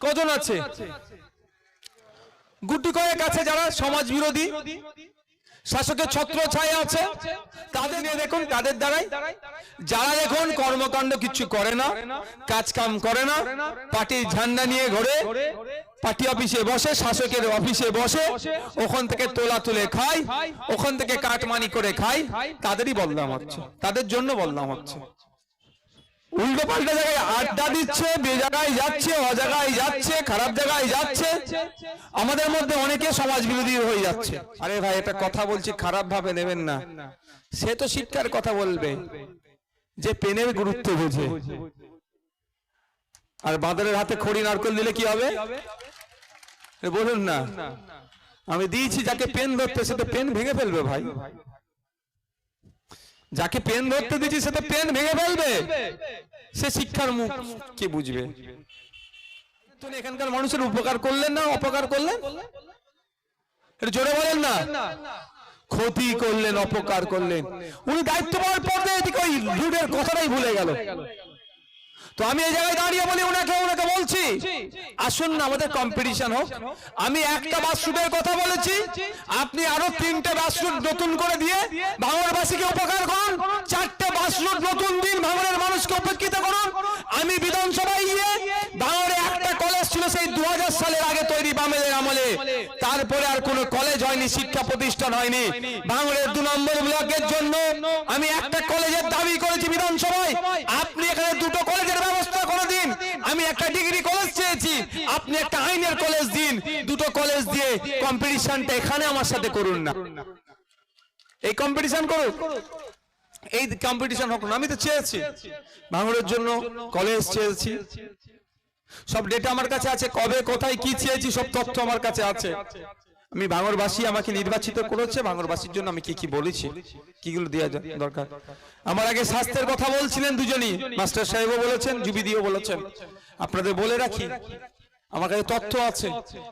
কজন আছে? গুটি কয়েক আছে যারা সমাজ বিরোধী, শাসকের ছত্র ছায়া আছে, তাদের নিয়ে দেখুন, তাদের দ্বারাই যারা দেখুন কর্মকাণ্ড কিছু করে না, কাজ কাম করে না, পার্টির ঝান্ডা নিয়ে ঘোরে, পার্টি অফিসে বসে, শাসকের অফিসে বসে, ওখান থেকে তোলা তুলে খায়, ওখান থেকে কাটমানি করে খায়, তাদেরই বদনাম হচ্ছে, তাদের জন্য বদনাম হচ্ছে। উল্টো পাল্টা জায়গায় আড্ডা দিচ্ছে, বে জায়গায় যাচ্ছে, অজায়গায় যাচ্ছে, খারাপ জায়গায় যাচ্ছে, আমাদের মধ্যে অনেকে সমাজ বিরোধী হয়ে যাচ্ছে। আরে ভাই, এটা কথা বলছি, খারাপ ভাবে নেবেন না। সে তো শিক্ষার কথা বলবে যে পেনের গুরুত্ব বোঝে। আর বাঁদরের হাতে খড়ি নারকেল দিলে কি হবে বলুন না? আমি দিয়েছি যাকে পেন ধরতে, সে তো পেন ভেঙে ফেলবে ভাই। যাকে পেন ধরতে দিচ্ছি সে তো পেন ভেঙে ফেলবে। সে শিক্ষার মুখ কে বুঝবে? এখানকার মানুষের উপকার করলেন না অপকার করলেন? জোরে বলেন না। ক্ষতি করলেন, অপকার করলেন। উনি দায়িত্ব পাওয়ার পর ওই লুটের কথাটাই ভুলে গেল। তো আমি এই জায়গায় দাঁড়িয়ে বলি ওনাকে বলছি, আসুন না আমাদের কম্পিটিশন হোক। আমি একটা বাসরুটের কথা বলেছি, আপনি আরো 3টে বাসরুট নতুন করে দিয়ে ভাঙড়বাসীকে উপকার করুন। 4টে বাসরুট নতুন দিন, ভাঙড়ের মানুষকে উপকৃত করুন। আমি বিধানসভায় গিয়ে ভাঙড়ে একটা কলেজ ছিল সেই 2000 সালের আগে তৈরি, বামেদের আমলে। তারপরে আর কোনো কলেজ হয়নি, শিক্ষা প্রতিষ্ঠান হয়নি। ভাঙড়ের 2 নম্বর ব্লকের জন্য আমি একটা কলেজের দাবি করেছি বিধানসভায়। আপনি এখানে 2টো কলেজের ব্যবস্থা করে দিন। আমি একটা ডিগ্রি কলেজ চেয়েছি, আপনি একটা আইনের কলেজ দিন। 2টো কলেজ দিয়ে কম্পিটিশনটা এখানে আমার সাথে করুন না। এই কম্পিটিশন করুন, এই কম্পিটিশন হোক না। আমি তো চেয়েছি ভাঙড়ের জন্য কলেজ চেয়েছি, সব ডেটা আমার কাছে আছে, কবে কোথায় কি চেয়েছি সব তথ্য আমার কাছে আছে। আমি ভাঙড়বাসী আমাকে নির্বাচিত করেছে, ভাঙড়বাসীর জন্য আমি কি কি বলেছি, কিগুলো দেওয়া দরকার। আমার আগে স্বাস্থ্যের কথা বলছিলেন দুজনই, মাস্টার সাহেবও বলেছেন, জুবিদিও বলেছেন। আপনাদের বলে রাখি, আমার কাছে তথ্য আছে।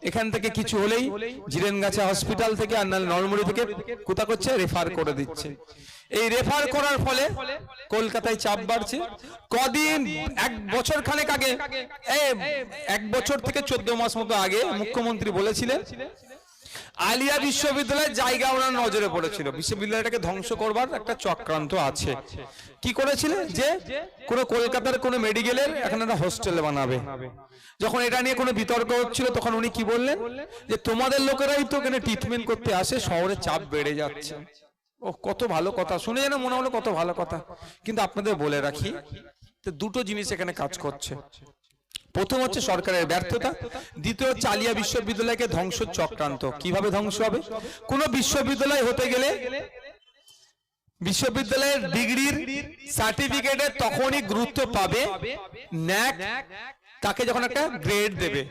এখান থেকে কিছু হলেই জিরেনগাছা হসপিটাল থেকে আর নাহলে নরমুড়ি থেকে কোথা করছে, রেফার করে দিচ্ছে। এই রেফার করার ফলে কলকাতায় চাপ বাড়ছে। কদিন 1 বছর খানেক আগে, 1 বছর থেকে 14 মাস মতো আগে মুখ্যমন্ত্রী বলেছিলেন আলিয়া বিশ্ববিদ্যালয়ের জায়গা ওনার নজরে পড়েছিল, বিশ্ববিদ্যালয়টাকে ধ্বংস করবার একটা চক্রান্ত আছে। কি করেছিলেন যে কোন কলকাতার কোন মেডিকেলের এখানে একটা হোস্টেল বানাবে। যখন এটা নিয়ে কোনো বিতর্ক হচ্ছিল তখন উনি কি বললেন যে তোমাদের লোকেরাই তো এখানে ট্রিটমেন্ট করতে আসে, শহরে চাপ বেড়ে যাচ্ছে। ও কত ভালো কথা শুনে, যেন মনে হলো কত ভালো কথা। কিন্তু আপনাদের বলে রাখি, তো 2টো জিনিস এখানে কাজ করছে। প্রথম হচ্ছে সরকারের ব্যর্থতা, দ্বিতীয় হচ্ছে আলিয়া বিশ্ববিদ্যালয়কে ধ্বংস চক্রান্ত। কিভাবে ধ্বংস হবে? কোন বিশ্ববিদ্যালয় হতে গেলে বিশ্ববিদ্যালয়ের ডিগ্রির সার্টিফিকেটের তখনই গুরুত্ব পাবে ন্যাক তাকে যখন একটা গ্রেড দেবে।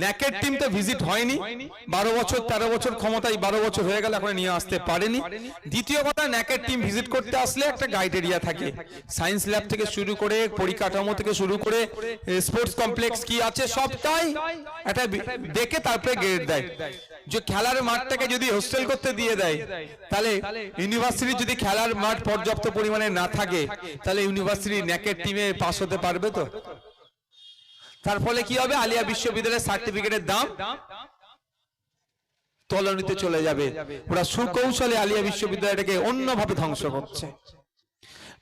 ন্যাকের টিম তো ভিজিট হয়নি, 12 বছর 13 বছর ক্ষমতায়, 12 বছর হয়ে গেল এখন নিয়ে আসতে পারেনি। দ্বিতীয় কথা, ন্যাকের টিম ভিজিট করতে আসলে একটা গাইডেরিয়া থাকে, সায়েন্স ল্যাব থেকে শুরু করে পরিকাঠামো থেকে শুরু করে স্পোর্টস কমপ্লেক্স কি আছে সবটাই একটা দেখে তারপরে গ্রেড দেয়। যে খেলার মাঠটাকে যদি হোস্টেল করতে দিয়ে দেয়, তাহলে ইউনিভার্সিটি যদি খেলার মাঠ পর্যাপ্ত পরিমাণে না থাকে, তাহলে ইউনিভার্সিটি ন্যাকের টিমে পাস হতে পারবে তো? তার ফলে কি হবে? আলিয়া বিশ্ববিদ্যালয়ের সার্টিফিকেটের দাম তলানিতে চলে যাবে। ওরা সুকৌশলে আলিয়া বিশ্ববিদ্যালয়টাকে অন্যভাবে ধ্বংস করছে।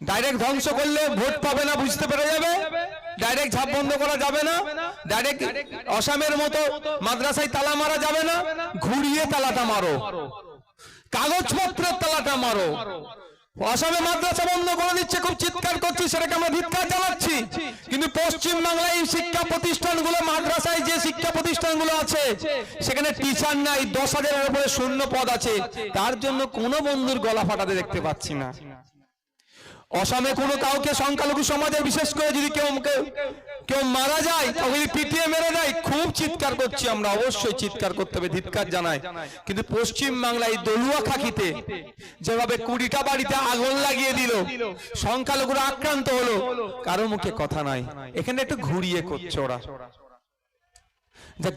ডাইরেক্ট ধ্বংস করলে ভোট পাবে না, বুঝতে পেরে যাবে। ডাইরেক্ট ঝাপ বন্ধ করা যাবে না, ডাইরেক্ট আসামের মতো মাদ্রাসায় তালা মারা যাবে না, ঘুরিয়ে তালাটা মারো, কাগজপত্রের তালাটা মারো। আসামে মাদ্রাসা বন্ধ করে দিচ্ছে, খুব চিৎকার করছি, সেটাকে আমরা ধিক্কার জানাচ্ছি। কিন্তু পশ্চিম বাংলায় এই শিক্ষা প্রতিষ্ঠানগুলো, মাদ্রাসায় যে শিক্ষা প্রতিষ্ঠানগুলো আছে সেখানে টিচার নাই, 10,000-এর উপরে শূন্য পদ আছে, তার জন্য কোনো বন্ধুর গলা ফাটাতে দেখতে পাচ্ছি না। আসামে কোনো কাউকে সংখ্যালঘু সমাজের বিশেষ করে যদি কেউ মারা যায়, তাকে পিটিয়ে মেরে দেয়, খুব চিৎকার করছি আমরা, অবশ্যই চিৎকার করতে হবে, ধিক্কার জানাই। কিন্তু পশ্চিম বাংলায় দলুয়া খাকিতে যেভাবে 20টা বাড়িতে আগুন লাগিয়ে দিল, সংখ্যালঘুরা আক্রান্ত হলো, কারো মুখে কথা নাই। এখানে একটু ঘুরিয়ে করছে ওরা।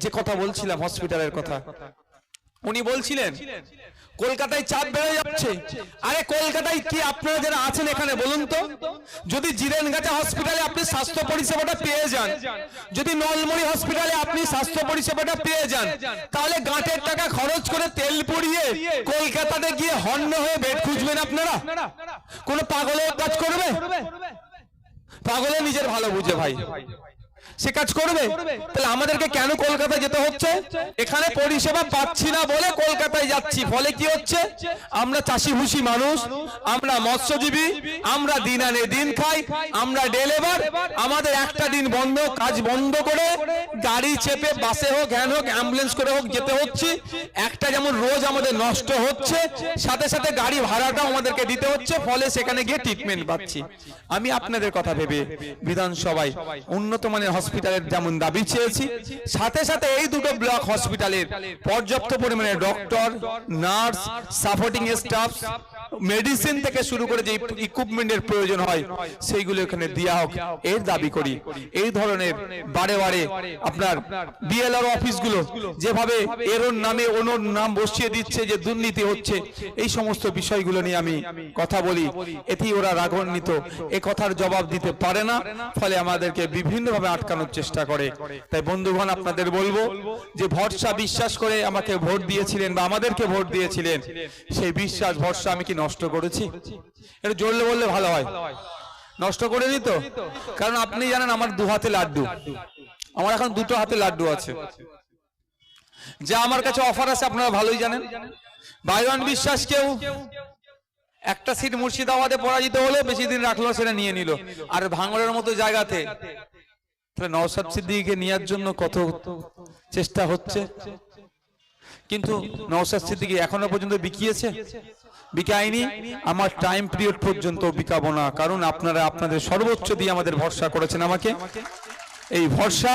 যে কথা বলছিলাম হসপিটালের কথা, উনি বলছিলেন কলকাতায় চাপ বেড়ে যাচ্ছে। আরে কলকাতায় কি আপনারা যারা আছেন এখানে বলুন তো, যদি জিরেনগাছা হসপিটালে আপনি স্বাস্থ্য পরিষেবাটা পেয়ে যান, যদি নলমুড়ি হসপিটালে আপনি স্বাস্থ্য পরিষেবাটা পেয়ে যান, তাহলে গাঁটের টাকা খরচ করে তেল পুড়িয়ে কলকাতাতে গিয়ে হন্য হয়ে বেড খুঁজবেন আপনারা? কোন পাগলের কাজ করবে? পাগলে নিজের ভালো বুঝে ভাই, সে কাজ করবে? তাহলে আমাদেরকে কেন কলকাতায় যেতে হচ্ছে? এখানে পরিষেবা পাচ্ছি না বলে কলকাতায় যাচ্ছি। ফলে কি হচ্ছে? আমরা চাষিভুষি মানুষ, আমরা মৎস্যজীবী, আমরা দিন আনে দিন খাই, আমরা ডে লেবার। আমাদের একটা দিন বন্ধ, কাজ বন্ধ করে গাড়ি চেপে বাসে হোক, ভ্যান হোক, অ্যাম্বুলেন্স করে হোক যেতে হচ্ছে। একটা যেমন রোজ আমাদের নষ্ট হচ্ছে, সাথে সাথে গাড়ি ভাড়াটাও আমাদেরকে দিতে হচ্ছে। ফলে সেখানে গিয়ে ট্রিটমেন্ট পাচ্ছি। আমি আপনাদের কথা ভেবে বিধানসভায় উন্নত মানের হসপিটালের যেমন দাবি চেয়েছি, সাথে সাথে এই দুটো ব্লক হসপিটালের পর্যাপ্ত পরিমাণে doctor, nurse, supporting staff, medicine থেকে শুরু করে যে ইকুইপমেন্টের প্রয়োজন হয় সেইগুলো এখানে দেওয়া হোক, এর দাবি করি। এই ধরনের বারে বারে আপনার বিএলআর অফিসগুলো যেভাবে এরোর নামে ওনোর নাম বসিয়ে দিচ্ছে, যে দুর্নীতি হচ্ছে, এই সমস্ত বিষয়গুলো নিয়ে আমি কথা বলি। এতেই ওরা রাগান্বিত, এ কথার জবাব দিতে পারে না, ফলে আমাদেরকে বিভিন্নভাবে আটকানোর চেষ্টা করে। তাই বন্ধুগণ, আপনাদের বলবো যে ভরসা বিশ্বাস করে আমাকে ভোট দিয়েছিলেন বা আমাদেরকে ভোট দিয়েছিলেন, সেই বিশ্বাস ভরসা আমি কি নষ্ট করেছি? এটা জোরলে বললে ভালো হয়। নষ্ট করিনি তো? কারণ আপনি জানেন আমার দু হাতে লাড্ডু, আমার এখন দুটো হাতে লাড্ডু আছে। যা আমার কাছে অফার আছে আপনারা ভালোই জানেন। বাইওয়ান বিশ্বাসকেও একটা সিট মুর্শিদাবাদে পরাজিত হলে বেশি দিন রাখলো, সেটা নিয়ে নিল। আর ভাঙড়ের মতো জায়গাতে নওশাদ সিদ্দিকীকে নেওয়ার জন্য কত চেষ্টা হচ্ছে, কিন্তু নওশাদ সিদ্দিকী এখনো পর্যন্ত বিকিয়েছে? বিকায়নি। আমার টাইম পিরিয়ড পর্যন্ত বিকাবো না, কারণ আপনারা আপনাদের সর্বোচ্চ দিয়ে আমাদের ভরসা করেছেন আমাকে। এই ভরসা,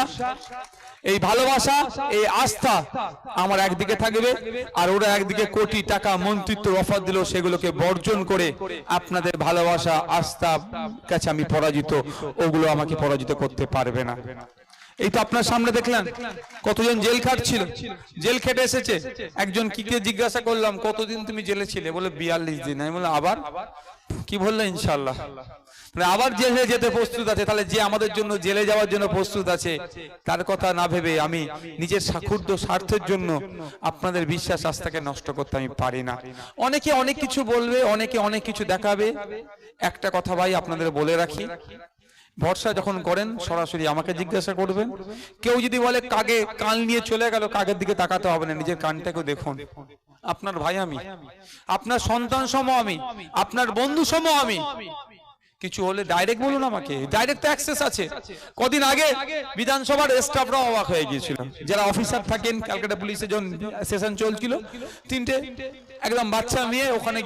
এই ভালোবাসা, এই আস্থা আমার একদিকে থাকবে, আর ওরা একদিকে কোটি টাকা মন্ত্রিত্ব অফার দিল, সেগুলোকে বর্জন করে আপনাদের ভালোবাসা, আস্থা কাছে আমি পরাজিত, ওগুলো আমাকে পরাজিত করতে পারবে না। এই তো আপনার সামনে দেখলেন কতজন জেল খাটছিল, জেল খেটে এসেছে। একজন কি জিজ্ঞাসা করলাম, কতদিন তুমি জেলে ছিলে? বলে 42 দিন। আমি বললাম আবার কি? বললো ইনশাল্লাহ। আবার জেলে যেতে প্রস্তুত আছে। তাহলে যে আমাদের জন্য জেলে যাওয়ার জন্য প্রস্তুত আছে, তার কথা না ভেবে আমি নিজের ক্ষুদ্র স্বার্থের জন্য আপনাদের বিশ্বাস আস্থাকে নষ্ট করতে আমি পারি না। অনেকে অনেক কিছু বলবে, অনেকে অনেক কিছু দেখাবে। একটা কথা ভাই আপনাদের বলে রাখি, ভরসা যখন করেন সরাসরি আমাকে জিজ্ঞাসা করবেন। কেউ যদি বলে কাকে কান নিয়ে চলে গেল, কাকের দিকে তাকাতে হবে না, নিজের কানটাকেও দেখুন। আপনার ভাই আমি, আপনার সন্তান সম আমি, আপনার বন্ধু সম আমি। কিছু হলে ডাইরেক্ট বলুন আমাকে, ডাইরেক্ট অ্যাক্সেস আছে। কদিন আগে বিধানসভার স্টাফরাও অবাক হয়ে গিয়েছিল, যারা অফিসার থাকেন। ক্যালকাটা পুলিশে যখন সেশন চলছিল, 3টে একদম বাচ্চা মেয়ে ওখানে গিয়ে